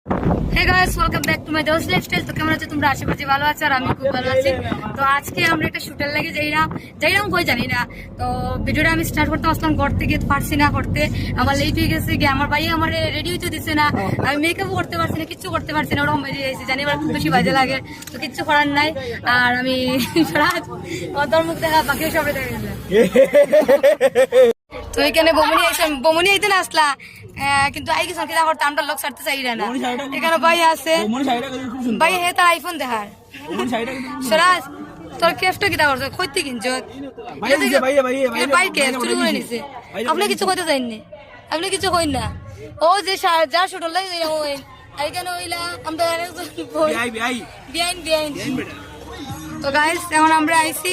Hey guys, welcome back to my Dost Lifestyle. তো কেমন আছো তোমরা? আশা করছি ভালো আছো আর আমি খুব ভালো আছি। তো আজকে আমরা একটা শুটার লাগে যাইরাম কই জানি না। তো ভিডিওটা আমি স্টার্ট করতে আসলাম করতে গিয়ে পারছি না করতে, আমার লেট হয়ে গেছে গিয়ে আমার ভাই আমার রেডি হইতে দিচ্ছে না, আমি মেকআপও করতে পারছি না, কিচ্ছু করতে পারছি না, ওরকম বেজে গেছে জানি এবার খুব বেশি বাজে লাগে, তো কিচ্ছু করার নাই। আর আমি তোর মুখ দেখা বাকি সবাই দেখা গেছে। তো এখানে বমনি আইতে না আসলা, কিন্তু আই গেছিলাম কিনা করতে আমরা লোক ছাড়তে চাই না। এখানে ভাই আছে, ভাই হে তার আইফোন দেখার সরাজ তোর কেফটা কিটা করছো কইতে কিনছ বাইকে চুরি করে নিছে। আপনি কিছু কইতে চাইনি, আপনি কিছু কইন না। ও যে যা শুট লাগে এইখানে হইলা আমরা বিআইন। তো গাইস এখন আমরা আইছি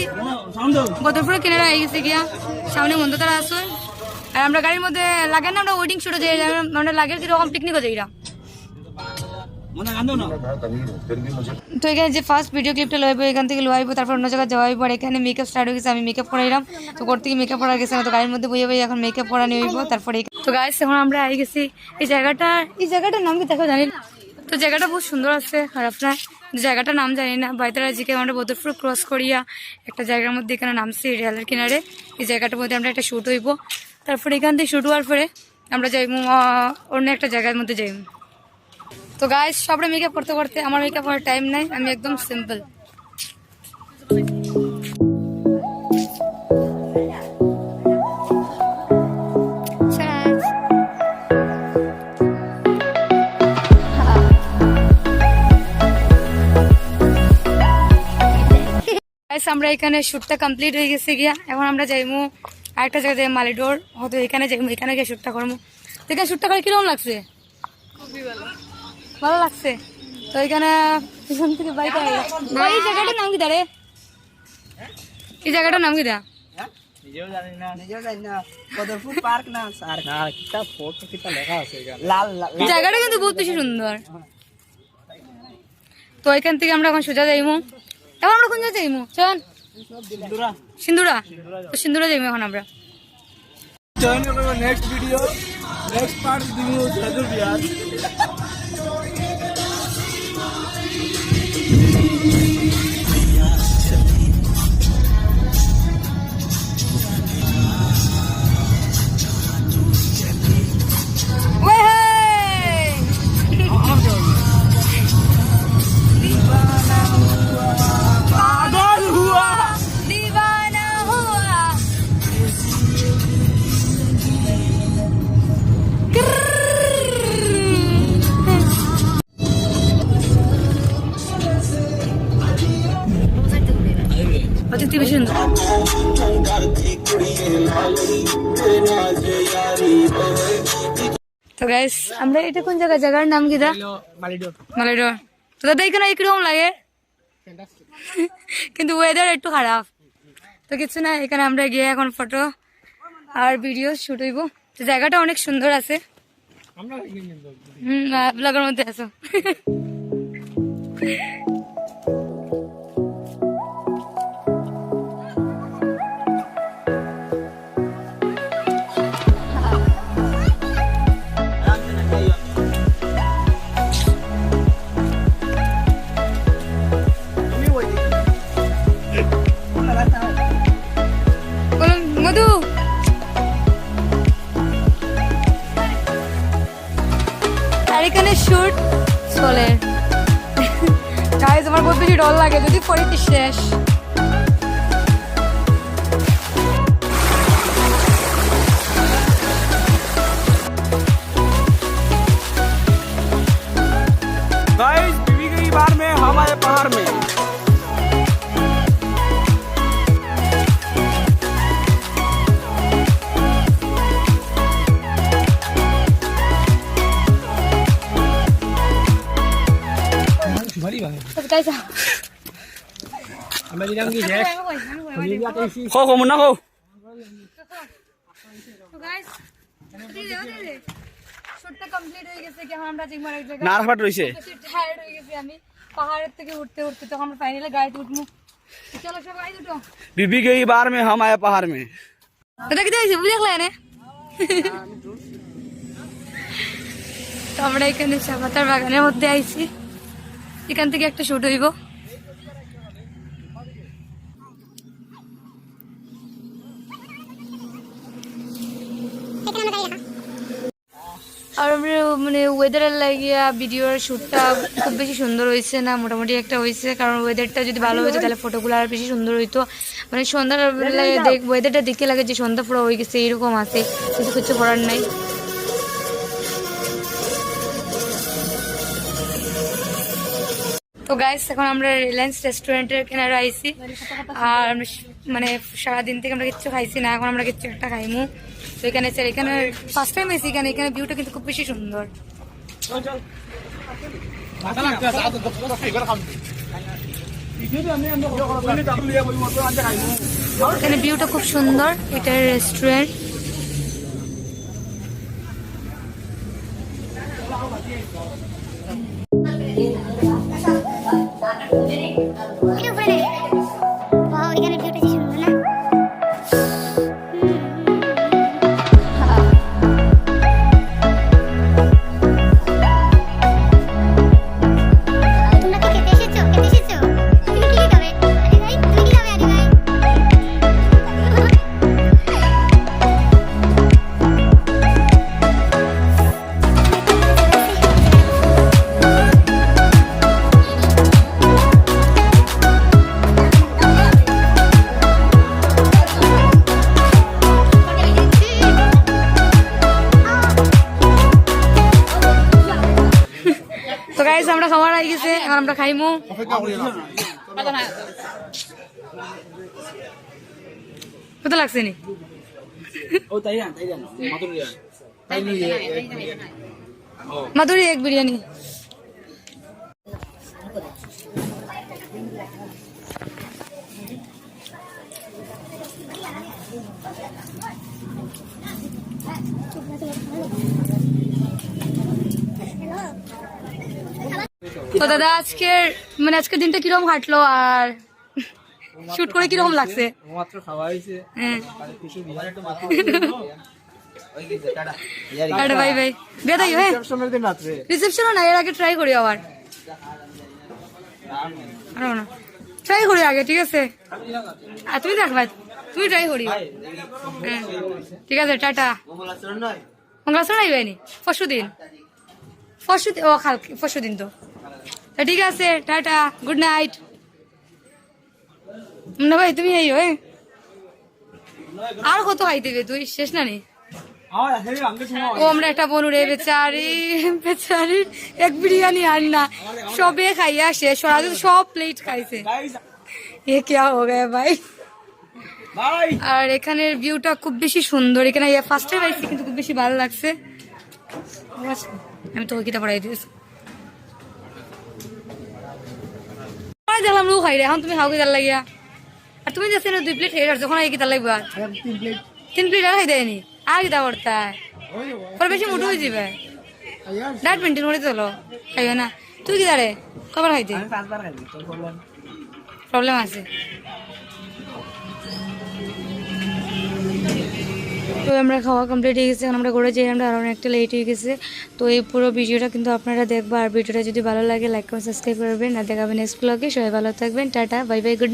বদরপুর কিনারে আই গেছি গিয়া, সামনে মন্দতারা আসো আর আমরা গাড়ির মধ্যে লাগে না, আমরা ওয়েডিং শুটে যাই, আমরা লাগে যেরকম পিকনিকও যাই। তো এখানে যে ফার্স্ট ভিডিও ক্লিপটা লইব এখান থেকে লইব, তারপর অন্য জায়গায় যাওয়াইব। আর এখানে মেকআপ স্টার্ট হয়ে গেছে, আমি মেকআপ করাইলাম। তো করতে গিয়ে মেকআপ করা গেছে না, তো গাড়ির মধ্যে বইয়ে বইয়ে এখন মেকআপ করা নিয়ে হইব। তারপরে তো গাইস এখন আমরা আই গেছি এই জায়গাটার নাম কি দেখো জানি না। তো জায়গাটা বহুত সুন্দর আছে আর আপনার জায়গাটার নাম জানি না। বাইতারা জিকে আমরা বদরপুর ক্রস করিয়া একটা জায়গার মধ্যে এখানে নামছি রেলের কিনারে। এই জায়গাটার মধ্যে আমরা একটা শুট হইব, তারপরে এখান থেকে শুট হওয়ার পরে আমরা যাইব অন্য একটা জায়গার মধ্যে যাইব। তো গাইস সবরে মেকআপ করতে করতে আমার মেকআপ করার টাইম নাই, আমি একদম সিম্পল। আমরা এখানে শুটটা কমপ্লিট হয়ে গেছে গিয়া, এখন আমরা যাইমু আরেকটা জায়গায় যাই মালিডোর, হয়তো এখানে যাইমু, এখানে গিয়ে শুটটা করবো। তো এখানে শুটটা করে কিরকম লাগছে? ভালো লাগছে। তো এখানে পিছন থেকে বাইক এই জায়গাটার নাম কি দাঁড়ে? এই জায়গাটার নাম কি দা? জায়গাটা কিন্তু বহুত বেশি সুন্দর। তো এখান থেকে আমরা এখন সোজা যাইমু। এখন আমরা কোন জায়গায় যাইমু? চল সিন্দুরা। তো সিন্দুরা যাইমু এখন আমরা। নেক্সট ভিডিও নেক্সট পার্ট দিমু সাদুর বিয়ার। তো গাইস আমরা এটা কোন জায়গার নাম কি দা? মালিডোর। তো দাদা এখানে কিরকম লাগে? কিন্তু ওয়েদার একটু খারাপ। তো কিছু না, এখানে আমরা গিয়ে এখন ফটো আর ভিডিও শুট হইব। তো জায়গাটা অনেক সুন্দর আছে। ব্লগের মধ্যে আছো। এখানে শুট চলে। গাইস আমার বহুত বেশি ডর লাগে যদি পরীক্ষা শেষ। गाइस बीवी गई बार में हम आए पहाड़ में। খো মুন্না খো। নারফাট রইছে। পাহাড়ের থেকে উঠতে উঠতে তখন আমরা ফাইনালি গাড়িতে উঠবো। চলো সবাই দুটো। बीबी गई बार में हम आए पहाड़ में। এটা কি দেখছি বুঝে দেখলে না? আমরা এখানে চা পাতার বাগানের মধ্যে আইছি, এখান থেকে একটা শুট হইব। আর আমরা মানে ওয়েদারের লাগিয়া ভিডিওর শ্যুটটা খুব বেশি সুন্দর হয়েছে না, মোটামুটি একটা হয়েছে। কারণ ওয়েদারটা যদি ভালো হইতো তাহলে ফটোগুলো আর বেশি সুন্দর হইতো। মানে সন্ধ্যার ওয়েদারটা দেখে লাগে যে সন্ধ্যা পুরো হয়ে গেছে এরকম আছে, কিন্তু কিছু করার নাই। তো গাইস এখন আমরা রিলায়েন্স রেস্টুরেন্টের কেনারে আইছি। আর আমরা মানে সারাদিন থেকে আমরা কিচ্ছু খাইছি না, এখন আমরা কিছু একটা খাইমু। তো এখানে এখানে ফার্স্ট টাইম এসি, এখানে ভিউটা কিন্তু খুব বেশি সুন্দর। এখানে ভিউটা খুব সুন্দর, এটা রেস্টুরেন্ট। তো গাইস আমরা খাবার আই গেছে, এখন আমরা খাইমু। কত লাগছে নি? মাধুরী এক বিরিয়ানি। তো দাদা আজকের দিনটা কিরকম কাটলো আর শুট করে কিরকম লাগছে? মাত্র খাওয়া হয়েছে। আরে ভাই ভাই বেদাই হ্যাঁ রিসেপশনের দিন রাত্রে রিসেপশনও না, এর আগে ট্রাই করি আবার। আরো না ট্রাই করি আগে, ঠিক আছে? আর তুমি দেখবা, তুমি ট্রাই করি। হ্যাঁ ঠিক আছে, টাটা। মঙ্গলাচরণ আইবানি পরশু দিন ও কালকে পরশু দিন। তো ঠিক আছে, টাটা, গুড নাইট। না ভাই তুমি এই হয়ে আর কত খাইতে তুই শেষ না নি? ও আমরা একটা বনু রে বেচারি এক বিরিয়ানি আর না সবে খাইয়া শেষ, সব প্লেট খাইছে। এ क्या हो गया ভাই? আর এখানের ভিউটা খুব বেশি সুন্দর। এখানে ফার্স্ট টাইম আইছি, কিন্তু খুব বেশি ভালো লাগছে। আমি তোকে কিতা পড়াই দিয়েছি, দেখলাম লু খাই রে। এখন তুমি খাও কি তার লাগিয়া? আর তুমি যাচ্ছে না 2 প্লেট খাই, যখন আই কি তার লাগবে? 3 প্লেট আর খাই দেয়নি, আর কিতা করতে পরে বেশি মোটো হয়ে যাবে। ডায়েট মেনটেন করে চলো, খাইও না। তুই কি দাঁড়ে কবার খাইতে? প্রবলেম আছে। তো আমরা খাওয়া কমপ্লিট হয়ে গেছে, এখন আমরা ঘরে যাই। আমরা আরও অনেকটা লেট হয়ে গেছে। তো এই পুরো ভিডিওটা কিন্তু আপনারা দেখবা। আর ভিডিওটা যদি ভালো লাগে লাইক করে সাবস্ক্রাইব করবেন। আর দেখাবেন নেক্সট ব্লগে। সবাই ভালো থাকবেন, tata, bye bye, good night.